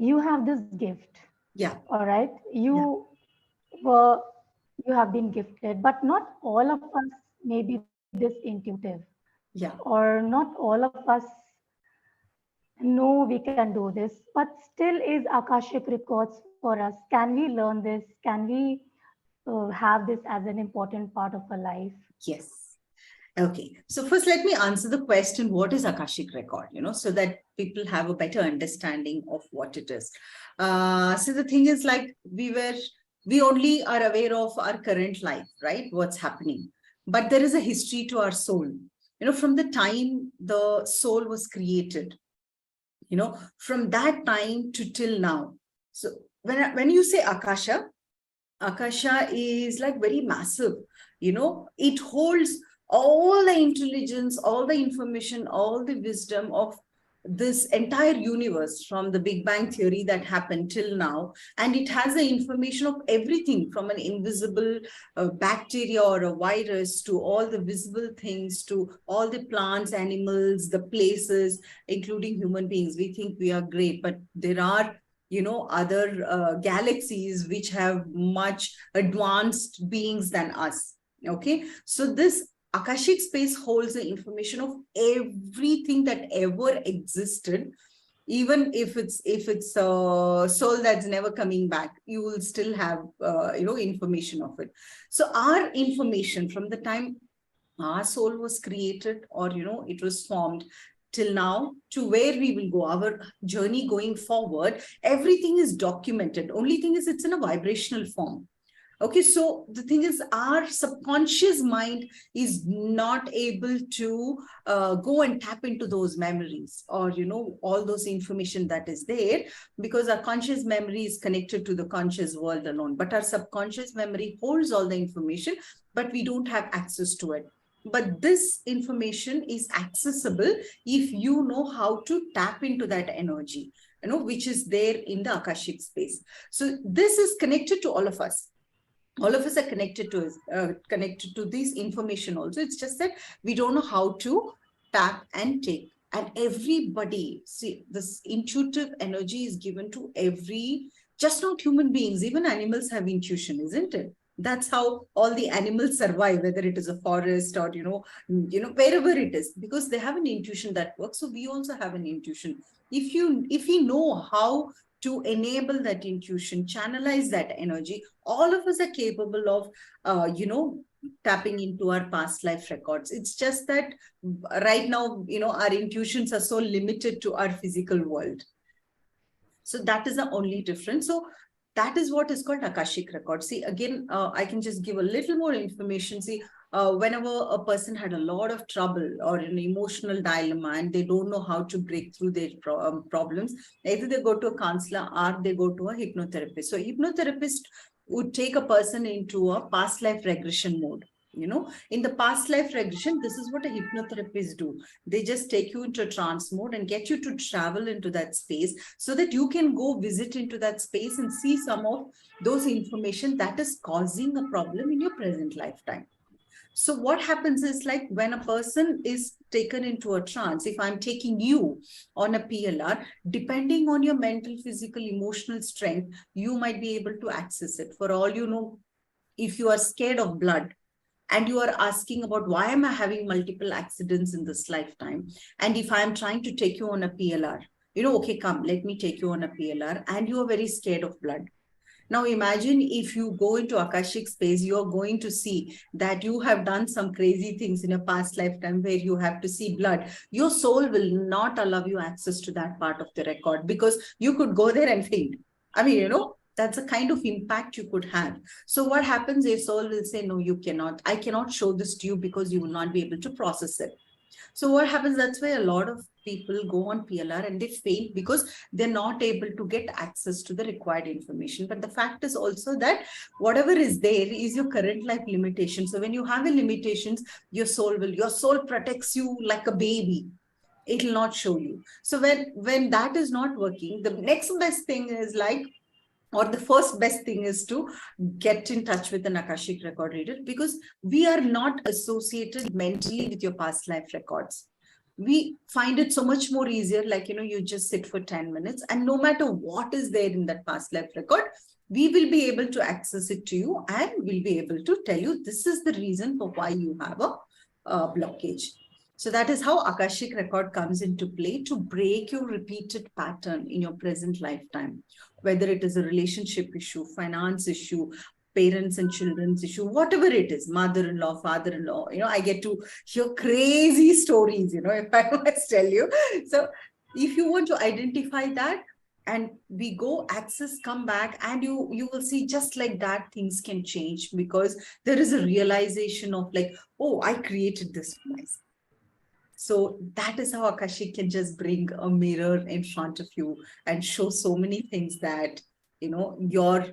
you have this gift, Yeah, all right? yeah, Were, you have been gifted, but not all of us may be this intuitive, yeah. or not all of us know we can do this, but still is Akashic records for us. Can we learn this? Can we have this as an important part of our life? Yes. Okay. So first, let me answer the question, what is Akashic record? So that people have a better understanding of what it is. So the thing is, like, we only are aware of our current life, right? What's happening. But there is a history to our soul. From the time the soul was created, from that time to till now. So when you say Akasha, Akasha is like very massive. It holds all the intelligence, all the information, all the wisdom of this entire universe from the Big Bang theory that happened till now. And it has the information of everything from an invisible bacteria or a virus to all the visible things, to all the plants, animals, the places, including human beings. We think we are great, but there are other galaxies which have much advanced beings than us. Okay, so this Akashic space holds the information of everything that ever existed. Even if it's a soul that's never coming back, you will still have information of it. So our information from the time our soul was created, or it was formed, till now, to where we will go, our journey going forward, everything is documented. Only thing is, it's in a vibrational form. Okay, so the thing is, our subconscious mind is not able to go and tap into those memories, or all those information that is there, because our conscious memory is connected to the conscious world alone. But our subconscious memory holds all the information, but we don't have access to it. But this information is accessible if you know how to tap into that energy, which is there in the Akashic space. So this is connected to all of us. All of us are connected to this information also. It's just that we don't know how to tap and take. And everybody, see, this intuitive energy is given to every, just not human beings, even animals have intuition, isn't it? That's how all the animals survive, whether it is a forest or wherever it is, because they have an intuition that works. So we also have an intuition. If we know how to enable that intuition, channelize that energy, all of us are capable of tapping into our past life records. It's just that right now, our intuitions are so limited to our physical world. So that is the only difference. So that is what is called Akashic records. See, again, I can just give a little more information. See, whenever a person had a lot of trouble or an emotional dilemma and they don't know how to break through their problems, either they go to a counselor or they go to a hypnotherapist. So hypnotherapist would take a person into a past life regression mode. In the past life regression, this is what a hypnotherapist do. They just take you into a trance mode and get you to travel into that space so that you can go visit into that space and see some of those information that is causing a problem in your present lifetime. So what happens is, like, when a person is taken into a trance, if I'm taking you on a PLR, depending on your mental, physical, emotional strength, you might be able to access it. For all you know, if you are scared of blood, and you are asking about why am I having multiple accidents in this lifetime, and if I'm trying to take you on a PLR, okay, come, let me take you on a PLR, and you are very scared of blood. Now imagine if you go into Akashic space, you're going to see that you have done some crazy things in a past lifetime where you have to see blood. Your soul will not allow you access to that part of the record, because you could go there and faint. I mean, that's a kind of impact you could have. So what happens is, soul will say, no, you cannot. I cannot show this to you because you will not be able to process it. So what happens, that's why a lot of people go on PLR and they faint, because they're not able to get access to the required information. But the fact is also that whatever is there is your current life limitation. So when you have a limitations, your soul protects you like a baby. It will not show you. So when that is not working, the next best thing is, like, or the first best thing is to get in touch with an Akashic record reader, because we are not associated mentally with your past life records. we find it so much more easier, like, you just sit for 10 minutes, and no matter what is there in that past life record, we will be able to access it to you, and we'll be able to tell you this is the reason for why you have a blockage. So that is how Akashic record comes into play, to break your repeated pattern in your present lifetime, whether it is a relationship issue, finance issue, parents and children's issue, whatever it is, mother-in-law, father-in-law, I get to hear crazy stories, if I must tell you. So if you want to identify that, and we go access, come back, and you will see, just like that, things can change, because there is a realization of like, oh, I created this for myself. So that is how Akashic can just bring a mirror in front of you and show so many things that, your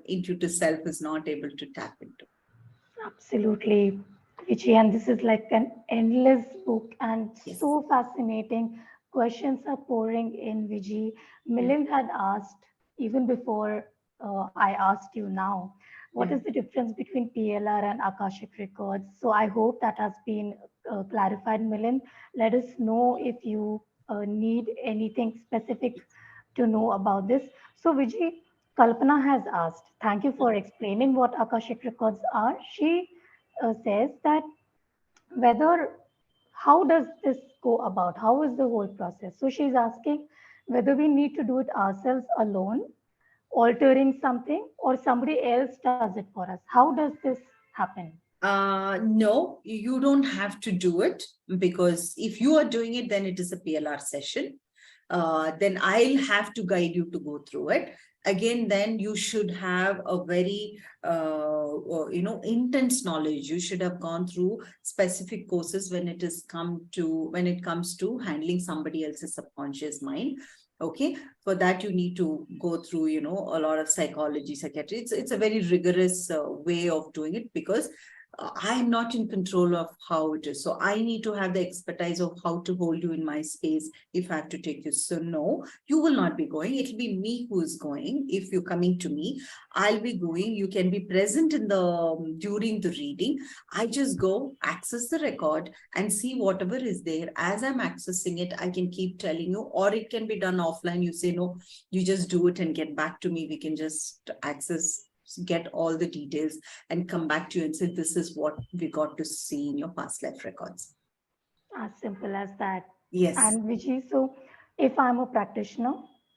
intuitive self is not able to tap into. Absolutely, Vijay. And this is like an endless book and Yes. so fascinating. Questions are pouring in, Vijay. Milind had asked, even before I asked you now, what is the difference between PLR and Akashic Records? So I hope that has been clarified, Milind. Let us know if you need anything specific to know about this. So, Vijay, Kalpana has asked, thank you for explaining what Akashic Records are. She says that whether, how does this go about? How is the whole process? So she's asking whether we need to do it ourselves alone, altering something, or somebody else does it for us. How does this happen? No, you don't have to do it, because if you are doing it, then it is a PLR session. Then I'll have to guide you to go through it. Again, then you should have a very, intense knowledge. You should have gone through specific courses when it comes to handling somebody else's subconscious mind. Okay, for that you need to go through, a lot of psychology, psychiatry. It's a very rigorous way of doing it, because I'm not in control of how it is. So I need to have the expertise of how to hold you in my space if I have to take you. So no, you will not be going. It'll be me who is going. If you're coming to me, I'll be going. You can be present during the reading. I just go access the record and see whatever is there. As I'm accessing it, I can keep telling you, or it can be done offline. You say, no, you just do it and get back to me. We can just get all the details and come back to you and say, this is what we got to see in your past life records. As simple as that. Yes. And Vijay, so if I'm a practitioner,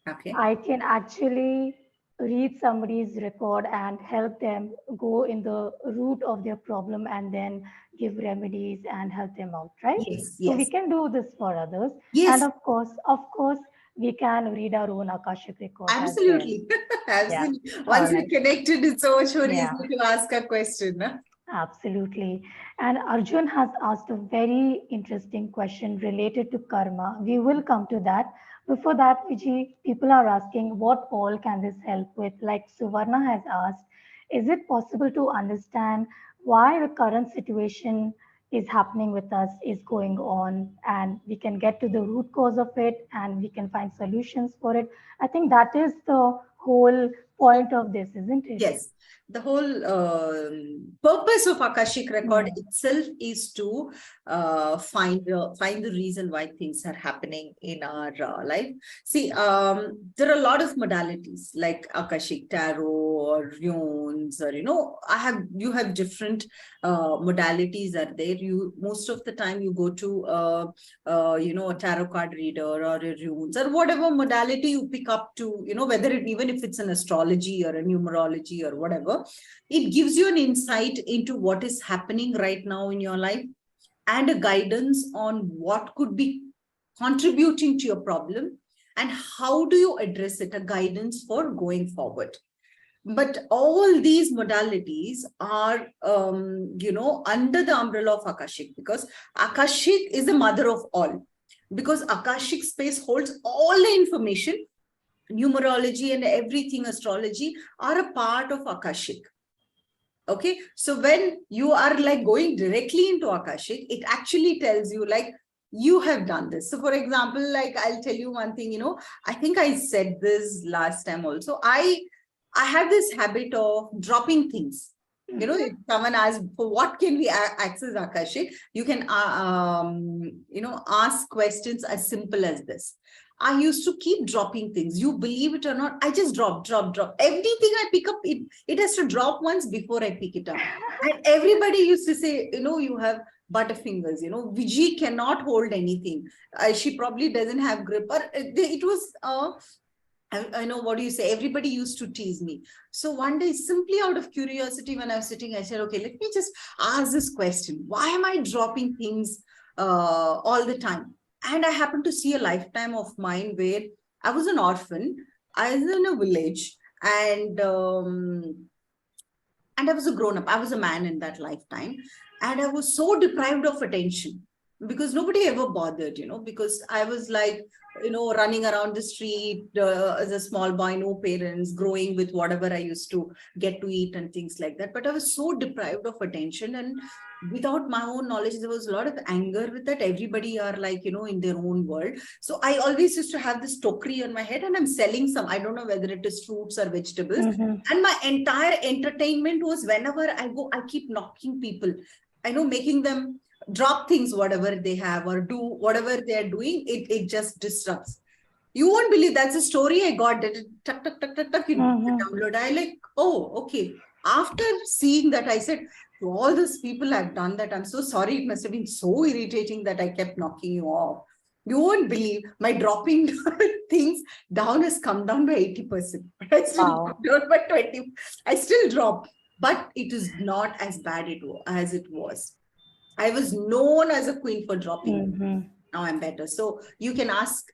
Okay. I can actually read somebody's record and help them go in the root of their problem and then give remedies and help them out, right? Yes. So we Yes. can do this for others. And Yes. of course, we can read our own Akashic record as well. Absolutely. Yeah. Absolutely. All Once we're right. connected, it's so much more easy Yeah. to ask a question. Huh? Absolutely. And Arjun has asked a very interesting question related to karma. We will come to that. Before that, Vijay, people are asking what all can this help with? Like Suvarna has asked, is it possible to understand why the current situation is happening with us, is going on, and we can get to the root cause of it and we can find solutions for it? I think that is the whole point of this, isn't it? Yes, the whole purpose of Akashic record Hmm. itself is to find the reason why things are happening in our life. See, there are a lot of modalities like Akashic tarot or runes, or you have different modalities are there. You most of the time you go to a tarot card reader or a runes or whatever modality you pick up to, whether even if it's an astrology or a numerology or whatever, it gives you an insight into what is happening right now in your life and a guidance on what could be contributing to your problem and how do you address it, a guidance for going forward. But all these modalities are, under the umbrella of Akashic, because Akashic is the mother of all. Because Akashic space holds all the information, numerology and everything, astrology are a part of Akashic. Okay, so when you are like going directly into Akashic, it actually tells you like, you have done this. So for example, like I'll tell you one thing, I think I said this last time also. I have this habit of dropping things. If someone asks, for what can we access Akashic, you can, ask questions as simple as this. I used to keep dropping things. You believe it or not, I just drop. Everything I pick up, it has to drop once before I pick it up. And everybody used to say, you have butterfingers, Vijay cannot hold anything. She probably doesn't have grip. But it was, I know, what do you say? Everybody used to tease me. So one day, simply out of curiosity, when I was sitting, I said, okay, let me just ask this question. Why am I dropping things all the time? And I happened to see a lifetime of mine where I was an orphan. I was in a village, and I was a grown up. I was a man in that lifetime. And I was so deprived of attention because nobody ever bothered, because I was like, running around the street as a small boy, no parents, growing with whatever I used to get to eat and things like that. But I was so deprived of attention. And without my own knowledge, there was a lot of anger with that. Everybody are like, in their own world. So I always used to have this tokery on my head, and I'm selling some, I don't know whether it is fruits or vegetables. And my entire entertainment was, whenever I go, I keep knocking people. Making them drop things, whatever they have, or do whatever they are doing, it just disrupts. You won't believe, that's a story I got, that tuck, download. I like, oh, okay. After seeing that, I said, to all those people I've done that, I'm so sorry. It must have been so irritating that I kept knocking you off. You won't believe, my dropping things down has come down by 80%. But I still drop down by 20. I still drop, but it is not as bad as it was. I was known as a queen for dropping. Now I'm better. So you can ask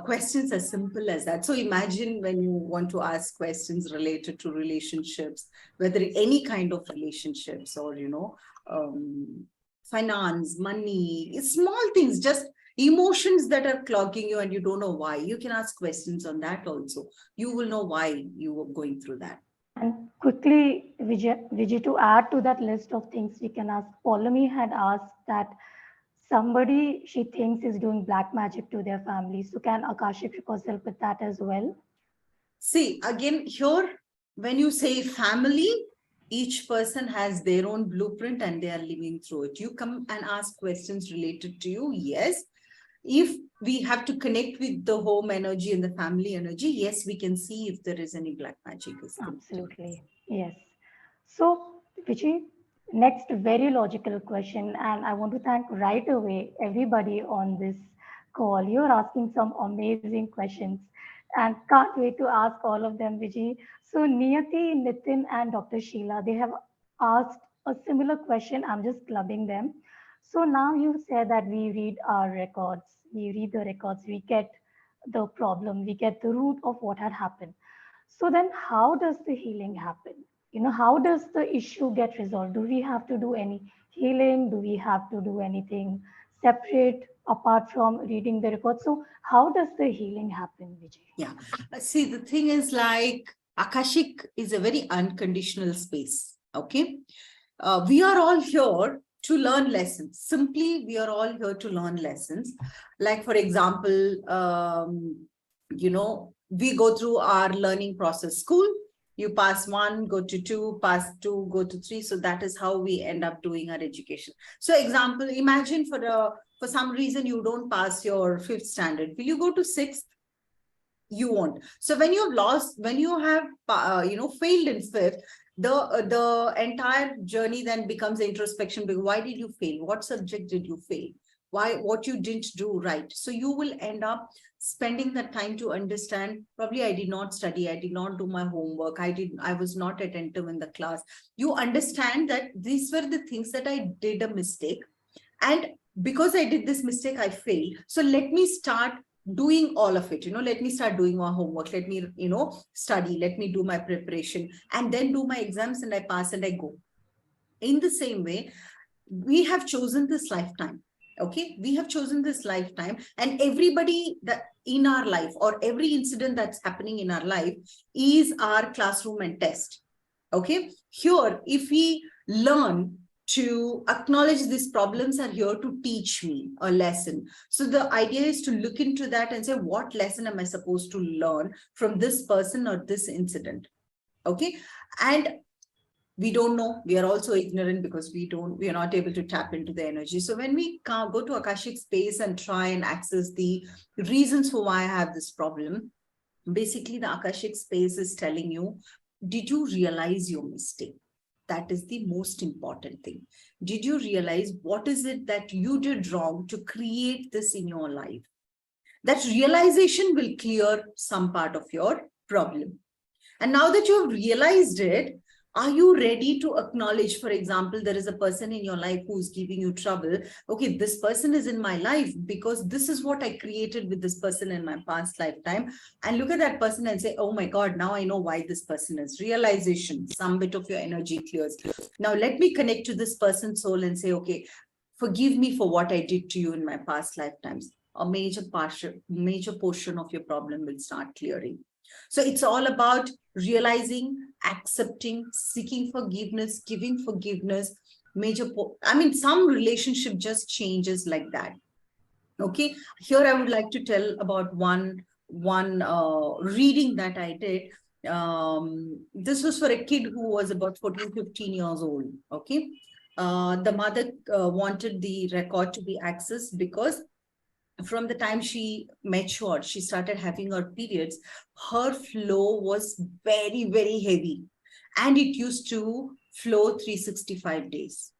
questions as simple as that. So imagine when you want to ask questions related to relationships, whether any kind of relationships or, finance, money, small things, just emotions that are clogging you and you don't know why. You can ask questions on that also. You will know why you were going through that. And quickly, Vijay, to add to that list of things we can ask, Paulomi had asked that somebody she thinks is doing black magic to their family. So can Akashic Records help with that as well? See, again, here, when you say family, each person has their own blueprint and they are living through it. You come and ask questions related to you, yes. If we have to connect with the home energy and the family energy, yes, we can see if there is any black magic. Absolutely, yes. So, Vijay, next very logical question, and I want to thank right away everybody on this call. You're asking some amazing questions, and can't wait to ask all of them, Vijay. So, Niyati, Nitin, and Dr. Sheila, they have asked a similar question. I'm just clubbing them. So now you said that we read our records, we read the records, we get the problem, we get the root of what had happened. So then how does the healing happen? How does the issue get resolved? Do we have to do any healing? Do we have to do anything separate apart from reading the records? So how does the healing happen, Vijay? Yeah. See, the thing is, like, Akashic is a very unconditional space. Okay. We are all here to learn lessons. Simply, we are all here to learn lessons. Like, for example, we go through our learning process. School, you pass 1, go to 2, pass 2, go to 3. So that is how we end up doing our education. So example, imagine for some reason you don't pass your 5th standard. Will you go to 6th? You won't. So when you have failed in 5th, the entire journey then becomes introspection. Why did you fail? What subject did you fail? What you didn't do right? So you will end up spending the time to understand, probably I did not study, I did not do my homework, I was not attentive in the class. You understand that these were the things that I did a mistake, and because I did this mistake, I failed. So let me start doing all of it. Let me start doing my homework, let me study, let me do my preparation, and then do my exams, and I pass and I go. In the same way, we have chosen this lifetime. Okay, we have chosen this lifetime, and everybody that in our life, or every incident that's happening in our life, is our classroom and test. Okay, here, if we learn to acknowledge these problems are here to teach me a lesson. So the idea is to look into that and say, what lesson am I supposed to learn from this person or this incident? Okay. And We don't know. We are also ignorant because we are not able to tap into the energy. So when we go to Akashic space and try and access the reasons for why I have this problem, basically the Akashic space is telling you, did you realize your mistake? That is the most important thing. Did you realize what is it that you did wrong to create this in your life? That realization will clear some part of your problem. And now that you have realized it, are you ready to acknowledge, for example, there is a person in your life who's giving you trouble. Okay, this person is in my life because this is what I created with this person in my past lifetime. And look at that person and say, oh my God, now I know why this person is. Realization, some bit of your energy clears. Now let me connect to this person's soul and say, okay, forgive me for what I did to you in my past lifetimes. A major portion of your problem will start clearing. So it's all about realizing, accepting, seeking forgiveness, giving forgiveness. Some relationship just changes like that. Okay, here I would like to tell about one reading that I did. This was for a kid who was about 14, 15 years old. Okay, the mother wanted the record to be accessed because from the time she matured, she started having her periods, her flow was very, very heavy. And it used to flow 365 days.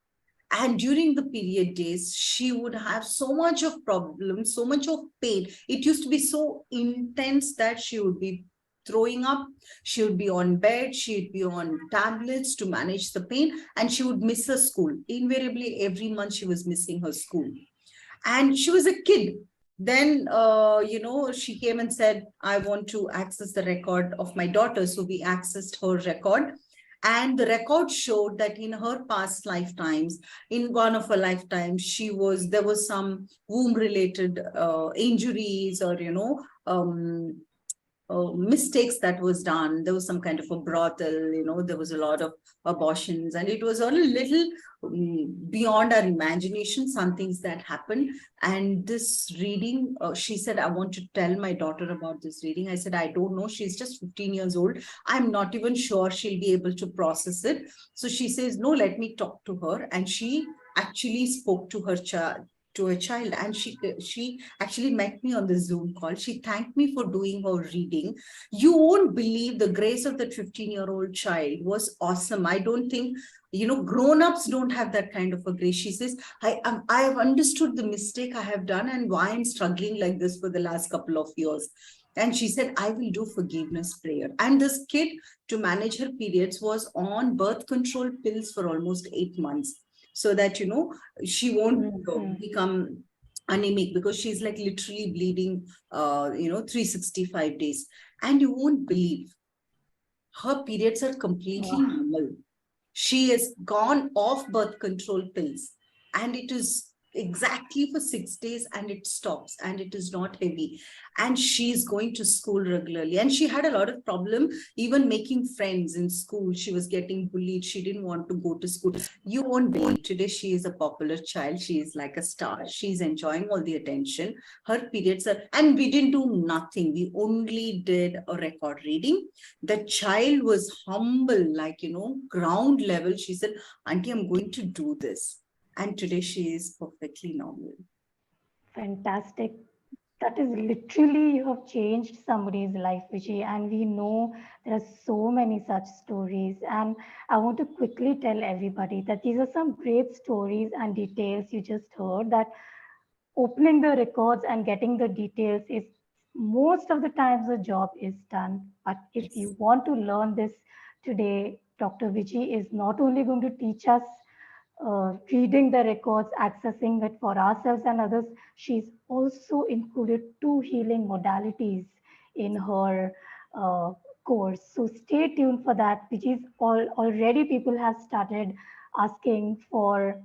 And during the period days, she would have so much of problems, so much of pain. It used to be so intense that she would be throwing up, she would be on bed, she'd be on tablets to manage the pain, and she would miss her school. Invariably, every month she was missing her school. And she was a kid. Then she came and said, I want to access the record of my daughter. So we accessed her record, and the record showed that in her past lifetimes, in one of her lifetimes, there was some womb related injuries, or mistakes that was done. There was some kind of a brothel, there was a lot of abortions, and it was all a little beyond our imagination, some things that happened. And this reading, she said, I want to tell my daughter about this reading. I said, I don't know. She's just 15 years old. I'm not even sure she'll be able to process it. So she says, no, let me talk to her. And she actually spoke to her child, and she actually met me on the Zoom call. She thanked me for doing her reading. You won't believe the grace of that 15-year-old child was awesome. I don't think grown-ups don't have that kind of a grace. She says, I have understood the mistake I have done and why I'm struggling like this for the last couple of years. And she said, I will do forgiveness prayer. And this kid, to manage her periods, was on birth control pills for almost 8 months, so that she won't become anemic, because she's like literally bleeding 365 days. And you won't believe, her periods are completely Wow. normal. She has gone off birth control pills, and it is exactly for 6 days, and it stops, and it is not heavy, and she's going to school regularly. And she had a lot of problem even making friends in school. She was getting bullied, she didn't want to go to school. You won't believe, today she is a popular child, she is like a star, she's enjoying all the attention. Her periods are, and we didn't do nothing, we only did a record reading. The child was humble, like ground level. She said, auntie, I'm going to do this. And today she is perfectly normal. Fantastic. That is literally, you have changed somebody's life, Vijay, and we know there are so many such stories. And I want to quickly tell everybody that these are some great stories and details you just heard, that opening the records and getting the details is most of the times the job is done. But if Yes. you want to learn this today, Dr. Vijay is not only going to teach us reading the records, accessing it for ourselves and others, she's also included two healing modalities in her uh, course. So stay tuned for that, which is already people have started asking for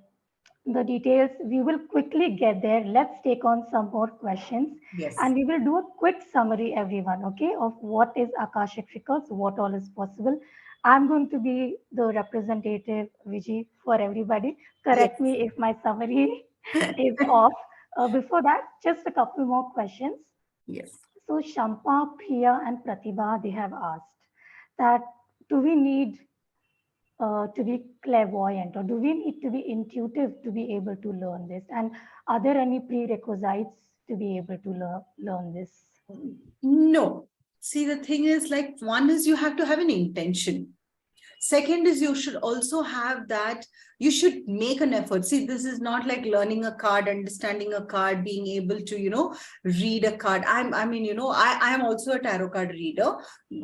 the details. We will quickly get there. Let's take on some more questions, Yes. and we will do a quick summary, everyone, okay, of what is Akashic Records, what all is possible. I'm going to be the representative, Vijay, for everybody. Yes. Correct me if my summary is off. Before that, just a couple more questions. Yes. So Shampa, Priya, and Pratibha, they have asked that, do we need to be clairvoyant, or do we need to be intuitive to be able to learn this? And are there any prerequisites to be able to learn this? No. See, the thing is, like, one is you have to have an intention. Second is you should also have that, you should make an effort. See, this is not like learning a card, understanding a card, being able to, read a card. I am also a tarot card reader.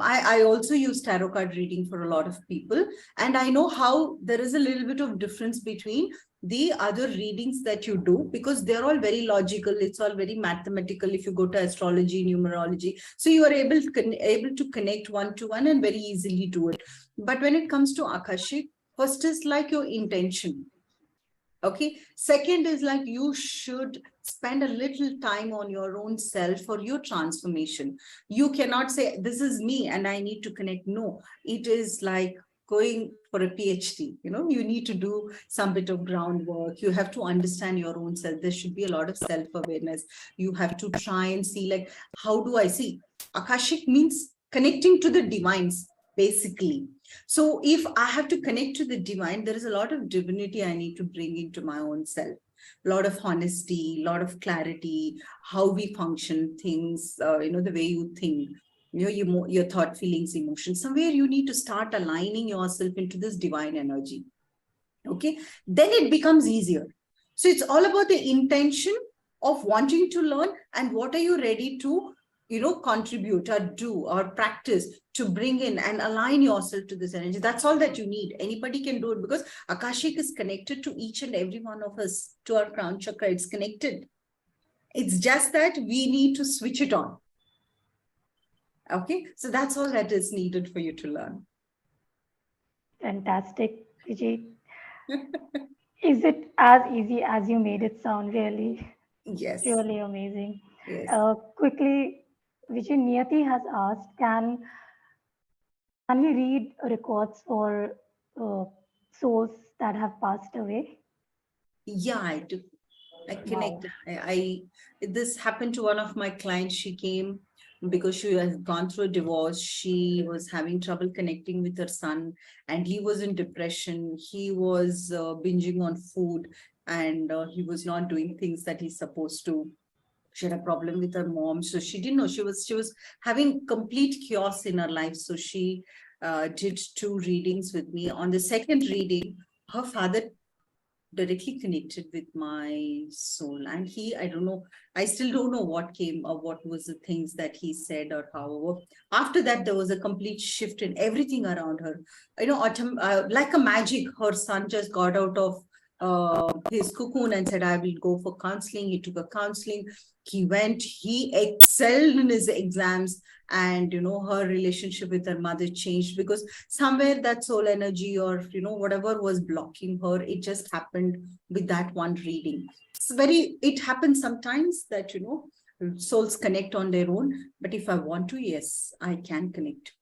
I also use tarot card reading for a lot of people. And I know how there is a little bit of difference between the other readings that you do, because they're all very logical. It's all very mathematical. If you go to astrology, numerology, so you are able to connect one to one and very easily do it. But when it comes to Akashic, first is like your intention. Okay. Second is like you should spend a little time on your own self for your transformation. You cannot say, this is me and I need to connect. No, it is like going for a PhD. You need to do some bit of groundwork. You have to understand your own self. There should be a lot of self-awareness. You have to try and see, like, how do I see? Akashic means connecting to the divines, basically. So if I have to connect to the divine, there is a lot of divinity I need to bring into my own self. A lot of honesty, a lot of clarity, how we function, things, the way you think, your thought, feelings, emotions. Somewhere you need to start aligning yourself into this divine energy. Okay, then it becomes easier. So it's all about the intention of wanting to learn and what are you ready to contribute or do or practice to bring in and align yourself to this energy. That's all that you need. Anybody can do it, because Akashic is connected to each and every one of us, to our crown chakra. It's connected. It's just that we need to switch it on. Okay, so that's all that is needed for you to learn. Fantastic, Vijay. Is it as easy as you made it sound? Really? Yes. Really amazing. Yes. Quickly, Vijay, Niyati has asked, can we read records for uh, souls that have passed away? Yeah, I do. I Wow. connect. This happened to one of my clients. She came because she has gone through a divorce. She was having trouble connecting with her son, and he was in depression. He was binging on food, and he was not doing things that he's supposed to. She had a problem with her mom, so she didn't know. She was having complete chaos in her life. So she did 2 readings with me. On the second reading, her father directly connected with my soul, and I don't know, I still don't know what came or what was the things that he said, or however after that there was a complete shift in everything around her. Like a magic, her son just got out of his cocoon and said, I will go for counseling. He took a counseling, he went, he excelled in his exams, and her relationship with her mother changed, because somewhere that soul energy, or whatever was blocking her, it just happened with that one reading. It happens sometimes that souls connect on their own, but if I want to, yes, I can connect.